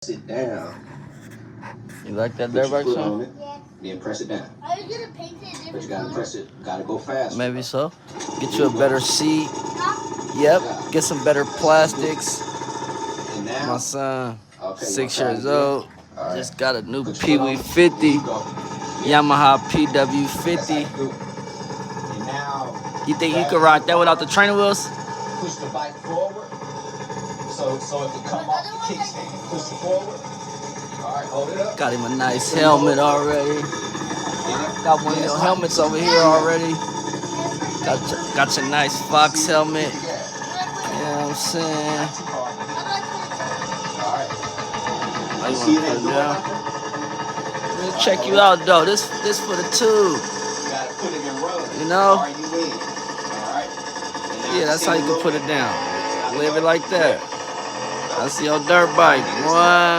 Sit down. You like that Put dirt your bike foot song? on it, then press it down. Are you gonna paint it different? But you gotta press it, gotta go fast. Maybe so. Get you a better seat. Yep. Get some better plastics. And now, My son, okay, 6 one years side old, again. All right. just got a new Put your Pee foot Wee on it. 50, Go. Yamaha That's how PW50. you do it. And now, You think you could ride that without the training wheels? push the bike forward. So it can come off the kickstand. Push it forward. All right, hold it up. Got him a nice helmet already. Got one of your helmets over here already. Got your nice Fox helmet. You know what I'm saying? All right. You wanna put it down? Let me check you out though. This for the tube. Gotta put it in run. You know? All right. Yeah, that's how you can put it down. Leave it like that. That's your dirt bike. What?